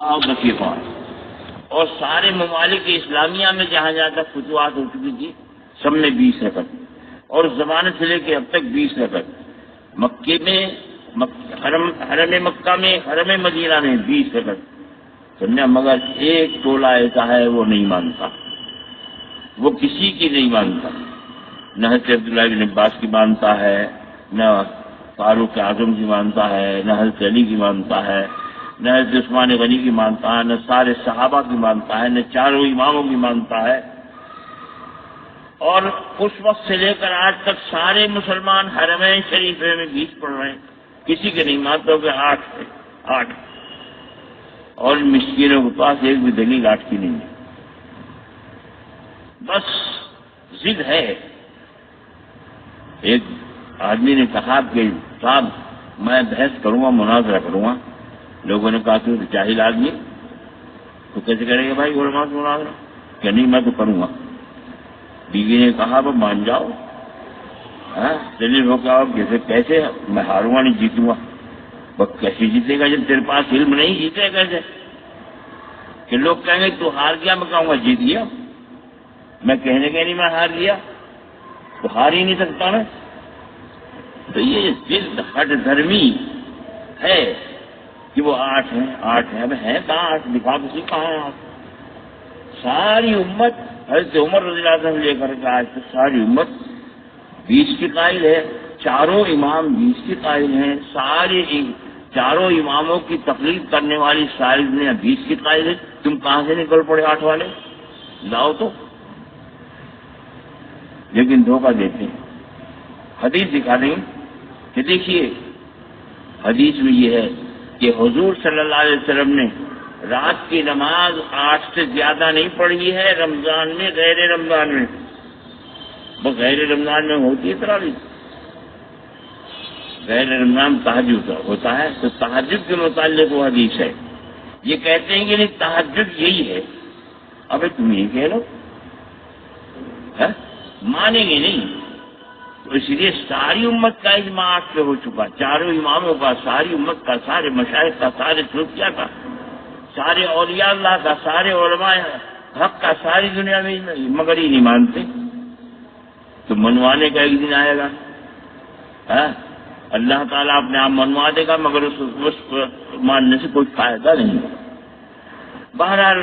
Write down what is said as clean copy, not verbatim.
دقیقہ اور سارے ممالک اسلامیہ میں جہاں جہاں تک فتوحات ہو چکی تھی سب میں 20 رکعت اور زمانے سے لے کے اب تک 20 رکعت مکے میں حرم مکہ میں حرم مدینہ میں 20 رکعت سمجھا، مگر ایک ٹولہ ایسا ہے وہ نہیں مانتا، وہ کسی کی نہیں مانتا، نہ حضرت عبداللہ بن عباس کی مانتا ہے، نہ فاروق اعظم کی مانتا ہے، نہ حضرت علی کی مانتا ہے، نہ حضرت عثمان غنی کی مانتا ہے، نہ سارے صحابہ کی مانتا ہے، نہ چاروں اماموں کی مانتا ہے۔ اور اس وقت سے لے کر آج تک سارے مسلمان حرمین شریفے میں 20 پڑھ رہے ہیں، کسی کے نہیں مانتا کہ 8 ہے 8، اور مسکینوں کے پاس ایک بھی دلیل 8 کی نہیں ہے، بس ضد ہے۔ ایک آدمی نے کہا کہ صاحب میں بحث کروں گا، مناظرہ کروں گا، لوگوں نے کہا کہ جاہل آدمی تو کیسے کرے گا بھائی علماء سے مناظرہ؟ کہ نہیں میں تو کروں گا۔ بیوی نے کہا وہ مان جاؤ، دلیل ہو کیا کیسے میں ہاروں گا نہیں جیتوں گا؟ بس کیسے جیتے گا جب تیرے پاس علم نہیں؟ جیتے کیسے؟ کہ لوگ کہیں گے تو ہار گیا، میں کہوں گا جیت گیا، میں کہنے کے نہیں میں ہار گیا تو ہار ہی نہیں سکتا نا۔ تو یہ ضد ہٹ دھرمی ہے کہ وہ 8 ہیں 8 ہیں، اب ہے کہاں 8 دکھا کسی کہاں ہے 8؟ ساری امت حضرت عمر رضی اللہ عنہ لے کر کے آج تک ساری امت 20 کی قائل ہے، چاروں امام 20 کی قائل ہیں، سارے چاروں اماموں کی تقلید کرنے والی ساری دنیا 20 کی قائل ہے۔ تم کہاں سے نکل پڑے 8 والے؟ لاؤ تو، لیکن دھوکہ دیتے ہیں۔ حدیث دکھا دیں کہ دیکھیے حدیث میں یہ ہے کہ حضور صلی اللہ علیہ وسلم نے رات کی نماز 8 سے زیادہ نہیں پڑھی ہے رمضان میں، غیر رمضان میں، بس غیر رمضان میں ہوتی ہے تراویح، غیر رمضان تہجد ہوتا ہے، تو تہجد کے متعلق وہ حدیث ہے۔ یہ کہتے ہیں کہ نہیں تہجد یہی ہے، ابے تم یہ کہہ لو، مانیں گے نہیں۔ تو اس لیے ساری امت کا اجماع 8 پہ ہو چکا، چاروں اماموں کا، ساری امت کا، سارے مشائخ کا، سارے صوفیاء کا، سارے اولیاء اللہ کا، سارے علماء حق کا، ساری دنیا میں، مگر ہی نہیں مانتے۔ تو منوانے کا ایک دن آئے گا، اللہ تعالیٰ اپنے آپ منوا دے گا، مگر اس ماننے سے کوئی فائدہ نہیں۔ بہرحال